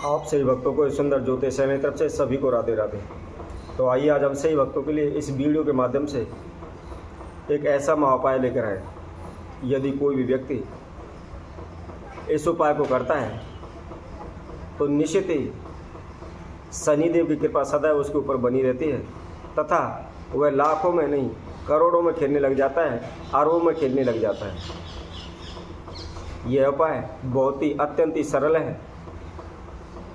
आप सही भक्तों को इस सुंदर ज्योतिष की तरफ से सभी को राधे राधे। तो आइए आज हम सही भक्तों के लिए इस वीडियो के माध्यम से एक ऐसा महाउपाय लेकर आए। यदि कोई भी व्यक्ति इस उपाय को करता है तो निश्चित ही शनिदेव की कृपा सदैव उसके ऊपर बनी रहती है तथा वह लाखों में नहीं करोड़ों में खेलने लग जाता है, अरबों में खेलने लग जाता है। यह उपाय बहुत ही अत्यंत ही सरल है।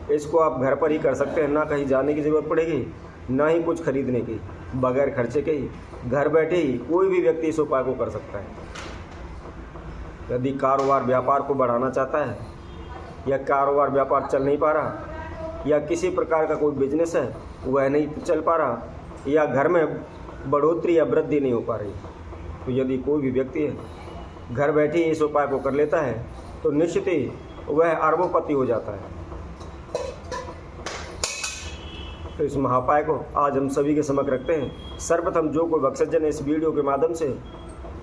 इसको आप घर पर ही कर सकते हैं, ना कहीं जाने की ज़रूरत पड़ेगी, ना ही कुछ खरीदने की। बगैर खर्चे के ही घर बैठे ही कोई भी व्यक्ति इस उपाय को कर सकता है। यदि कारोबार व्यापार को बढ़ाना चाहता है या कारोबार व्यापार चल नहीं पा रहा या किसी प्रकार का कोई बिजनेस है वह नहीं चल पा रहा या घर में बढ़ोतरी या वृद्धि नहीं हो पा रही, तो यदि कोई भी व्यक्ति है घर बैठे ही इस उपाय को कर लेता है तो निश्चित ही वह अरबोपति हो जाता है। तो इस महाउपाय को आज हम सभी के समक्ष रखते हैं। सर्वप्रथम जो कोई भक्तजन इस वीडियो के माध्यम से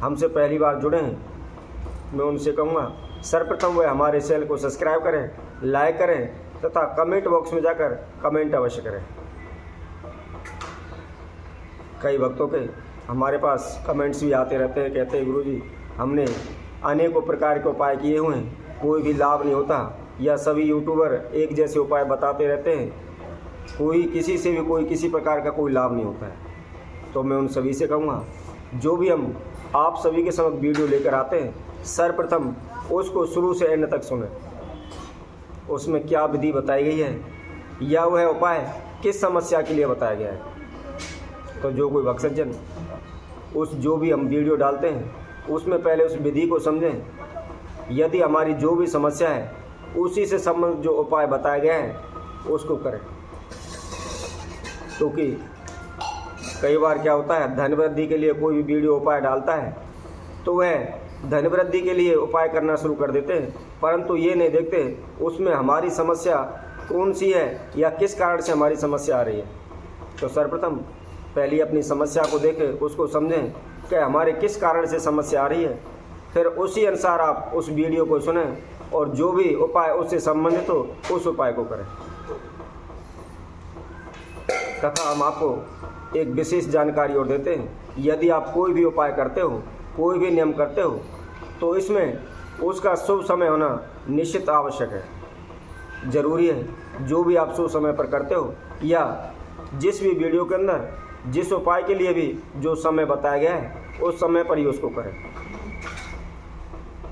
हमसे पहली बार जुड़े हैं, मैं उनसे कहूँगा सर्वप्रथम वह हमारे चैनल को सब्सक्राइब करें, लाइक करें तथा कमेंट बॉक्स में जाकर कमेंट अवश्य करें। कई भक्तों के हमारे पास कमेंट्स भी आते रहते हैं, कहते हैं गुरुजी हमने अनेकों प्रकार के उपाय किए हुए हैं, कोई भी लाभ नहीं होता, या सभी यूट्यूबर एक जैसे उपाय बताते रहते हैं, कोई किसी से भी कोई किसी प्रकार का कोई लाभ नहीं होता है। तो मैं उन सभी से कहूँगा जो भी हम आप सभी के समक्ष वीडियो लेकर आते हैं सर्वप्रथम उसको शुरू से एंड तक सुनें। उसमें क्या विधि बताई गई है या वह उपाय किस समस्या के लिए बताया गया है। तो जो कोई भक्तजन उस जो भी हम वीडियो डालते हैं उसमें पहले उस विधि को समझें। यदि हमारी जो भी समस्या है उसी से संबंधित जो उपाय बताया गया है उसको करें, क्योंकि कई बार क्या होता है धन वृद्धि के लिए कोई भी वीडियो उपाय डालता है तो वह धन वृद्धि के लिए उपाय करना शुरू कर देते हैं, परंतु ये नहीं देखते उसमें हमारी समस्या कौन सी है या किस कारण से हमारी समस्या आ रही है। तो सर्वप्रथम पहले अपनी समस्या को देखें, उसको समझें कि हमारे किस कारण से समस्या आ रही है, फिर उसी अनुसार आप उस वीडियो को सुनें और जो भी उपाय उससे संबंधित हो उस उपाय को करें। तथा हम आपको एक विशेष जानकारी और देते हैं, यदि आप कोई भी उपाय करते हो, कोई भी नियम करते हो, तो इसमें उसका शुभ समय होना निश्चित आवश्यक है, ज़रूरी है। जो भी आप शुभ समय पर करते हो या जिस भी वीडियो के अंदर जिस उपाय के लिए भी जो समय बताया गया है उस समय पर ही उसको करें।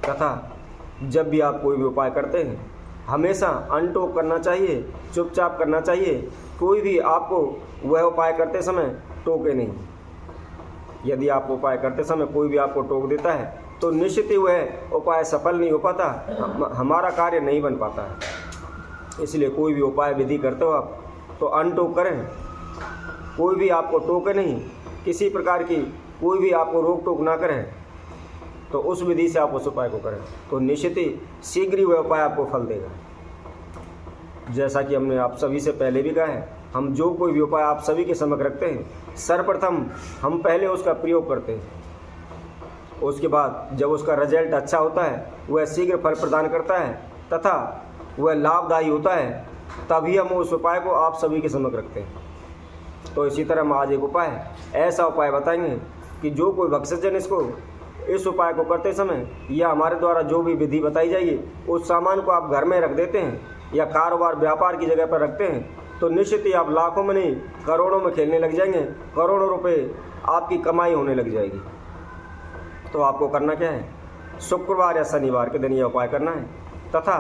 तथा जब भी आप कोई भी उपाय करते हैं हमेशा अनटोक करना चाहिए, चुपचाप करना चाहिए। कोई भी आपको वह उपाय करते समय टोके नहीं। यदि आप उपाय करते समय कोई भी आपको टोक देता है तो निश्चित ही वह उपाय सफल नहीं हो पाता, हमारा कार्य नहीं बन पाता है। इसलिए कोई भी उपाय विधि करते हो आप तो अनटोक करें। कोई भी आपको टोके नहीं, किसी प्रकार की कोई भी आपको रोक टोक ना करें, तो उस विधि से आप उस उपाय को करें तो निश्चित ही शीघ्र ही वह उपाय आपको फल देगा। जैसा कि हमने आप सभी से पहले भी कहा है, हम जो कोई भी उपाय आप सभी के समक्ष रखते हैं सर्वप्रथम हम पहले उसका प्रयोग करते हैं, उसके बाद जब उसका रिजल्ट अच्छा होता है, वह शीघ्र फल प्रदान करता है तथा वह लाभदायी होता है, तभी हम उस उपाय को आप सभी के समक्ष रखते हैं। तो इसी तरह हम आज एक उपाय ऐसा उपाय बताएंगे कि जो कोई भक्तजन इस उपाय को करते समय या हमारे द्वारा जो भी विधि बताई जाएगी उस सामान को आप घर में रख देते हैं या कारोबार व्यापार की जगह पर रखते हैं तो निश्चित ही आप लाखों में नहीं करोड़ों में खेलने लग जाएंगे, करोड़ों रुपए आपकी कमाई होने लग जाएगी। तो आपको करना क्या है, शुक्रवार या शनिवार के दिन यह उपाय करना है तथा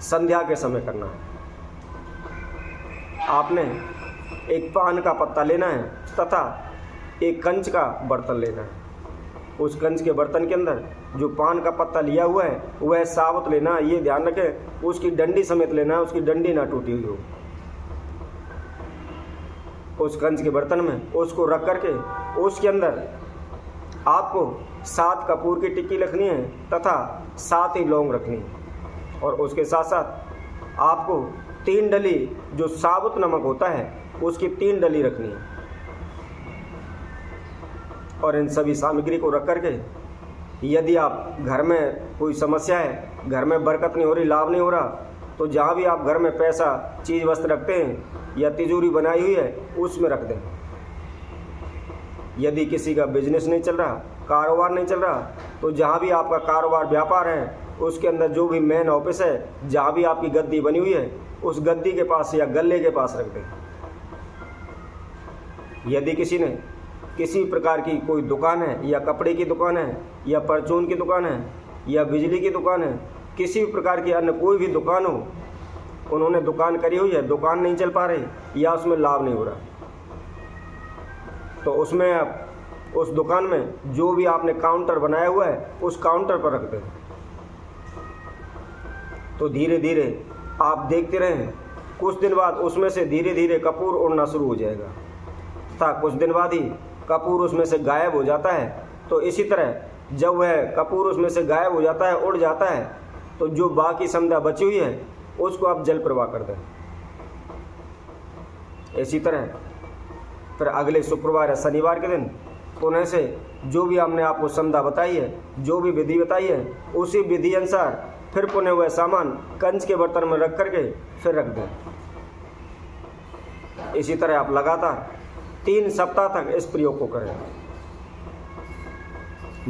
संध्या के समय करना है। आपने एक पान का पत्ता लेना है तथा एक कंच का बर्तन लेना है। उस कंच के बर्तन के अंदर जो पान का पत्ता लिया हुआ है वह साबुत लेना है, ये ध्यान रखें उसकी डंडी समेत लेना है, उसकी डंडी ना टूटी हुई हो। उस कंच के बर्तन में उसको रख करके उसके अंदर आपको 7 कपूर की टिक्की रखनी है तथा 7 ही लौंग रखनी है और उसके साथ साथ आपको 3 डली जो साबुत नमक होता है उसकी 3 डली रखनी है। और इन सभी सामग्री को रख करके यदि आप घर में कोई समस्या है, घर में बरकत नहीं हो रही, लाभ नहीं हो रहा, तो जहाँ भी आप घर में पैसा चीज़ वस्तु रखते हैं या तिजोरी बनाई हुई है उसमें रख दें। यदि किसी का बिजनेस नहीं चल रहा, कारोबार नहीं चल रहा, तो जहाँ भी आपका कारोबार व्यापार है उसके अंदर जो भी मेन ऑफिस है, जहाँ भी आपकी गद्दी बनी हुई है उस गद्दी के पास या गल्ले के पास रख दें। यदि किसी ने किसी प्रकार की कोई दुकान है या कपड़े की दुकान है या परचून की दुकान है या बिजली की दुकान है, किसी भी प्रकार की अन्य कोई भी दुकान हो, उन्होंने दुकान करी हुई है, दुकान नहीं चल पा रही या उसमें लाभ नहीं हो रहा, तो उसमें आप उस दुकान में जो भी आपने काउंटर बनाया हुआ है उस काउंटर पर रख दें। तो धीरे धीरे आप देखते रहें, कुछ दिन बाद उसमें से धीरे धीरे कपूर उड़ना शुरू हो जाएगा तथा कुछ दिन बाद ही कपूर उसमें से गायब हो जाता है। तो इसी तरह जब वह कपूर उसमें से गायब हो जाता है, उड़ जाता है, तो जो बाकी संध्या बची हुई है उसको आप जल प्रवाह कर दें। इसी तरह फिर अगले शुक्रवार या शनिवार के दिन पुनः से जो भी हमने आपको संध्या बताई है, जो भी विधि बताई है, उसी विधि अनुसार फिर पुनः वह सामान कंच के बर्तन में रख करके फिर रख दें। इसी तरह आप लगातार 3 सप्ताह तक इस प्रयोग को करें।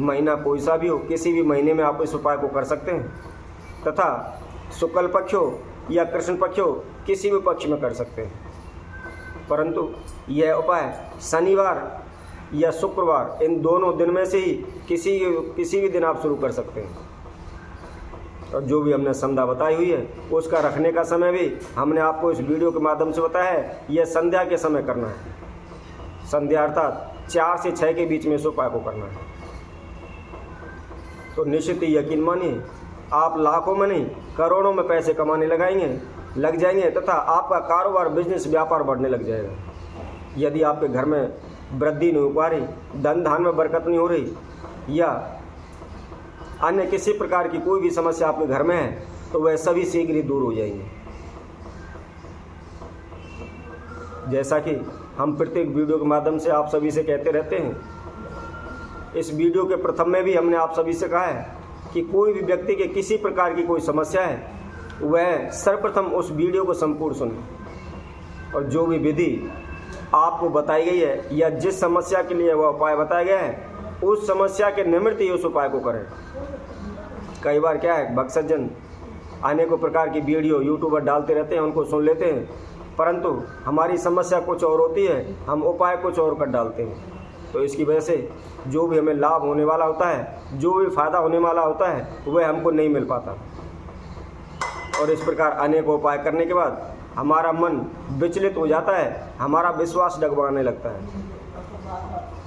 महीना कोई सा भी हो, किसी भी महीने में आप इस उपाय को कर सकते हैं तथा शुक्ल पक्ष हो या कृष्ण पक्ष हो, किसी भी पक्ष में कर सकते हैं, परंतु यह उपाय शनिवार या शुक्रवार इन दोनों दिन में से ही किसी भी दिन आप शुरू कर सकते हैं। और जो भी हमने संध्या बताई हुई है उसका रखने का समय भी हमने आपको इस वीडियो के माध्यम से बताया है। यह संध्या के समय करना है, संध्या अर्थात 4 से 6 के बीच में इस उपाय को करना है। तो निश्चित ही यकीन मानिए, आप लाखों में नहीं करोड़ों में पैसे कमाने लग जाएंगे तथा आपका कारोबार बिजनेस व्यापार बढ़ने लग जाएगा। यदि आपके घर में वृद्धि नहीं हो पा रही, धन धान में बरकत नहीं हो रही या अन्य किसी प्रकार की कोई भी समस्या आपके घर में है, तो वह सभी शीघ्र ही दूर हो जाएंगे। जैसा कि हम प्रत्येक वीडियो के माध्यम से आप सभी से कहते रहते हैं, इस वीडियो के प्रथम में भी हमने आप सभी से कहा है कि कोई भी व्यक्ति के किसी प्रकार की कोई समस्या है, वह सर्वप्रथम उस वीडियो को संपूर्ण सुने और जो भी विधि आपको बताई गई है या जिस समस्या के लिए वह उपाय बताया गया है, उस समस्या के निमित्त ही उस उपाय को करें। कई बार क्या है, भक्त सज्जन अनेकों प्रकार की वीडियो यूट्यूबर डालते रहते हैं, उनको सुन लेते हैं, परंतु हमारी समस्या कुछ और होती है, हम उपाय कुछ और कर डालते हैं। तो इसकी वजह से जो भी हमें लाभ होने वाला होता है, जो भी फायदा होने वाला होता है, वह हमको नहीं मिल पाता। और इस प्रकार अनेक उपाय करने के बाद हमारा मन विचलित हो जाता है, हमारा विश्वास डगमगाने लगता है।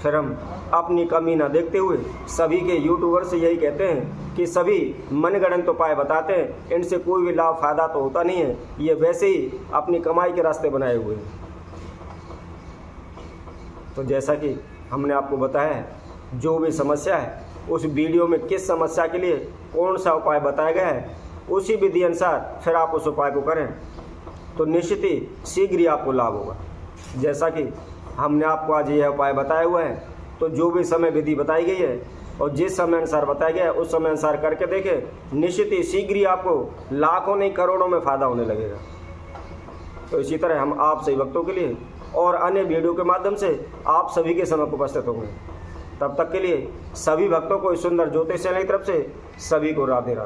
फिर हम अपनी कमी ना देखते हुए सभी के यूट्यूबर से यही कहते हैं कि सभी मनगढ़ंत उपाय बताते हैं, इनसे कोई भी लाभ फायदा तो होता नहीं है, ये वैसे ही अपनी कमाई के रास्ते बनाए हुए हैं। तो जैसा कि हमने आपको बताया है, जो भी समस्या है उस वीडियो में किस समस्या के लिए कौन सा उपाय बताया गया है, उसी विधि अनुसार फिर आप उस उपाय को करें तो निश्चित ही शीघ्र ही आपको लाभ होगा। जैसा कि हमने आपको आज यह उपाय बताया हुआ है, तो जो भी समय विधि बताई गई है और जिस समय अनुसार बताया गया है उस समय अनुसार करके देखें, निश्चित ही शीघ्र ही आपको लाखों नहीं करोड़ों में फ़ायदा होने लगेगा। तो इसी तरह हम आप सभी भक्तों के लिए और अन्य वीडियो के माध्यम से आप सभी के समय उपस्थित होंगे। तब तक के लिए सभी भक्तों को इस सुंदर ज्योतिष चैनल की तरफ से सभी को राधे राधे।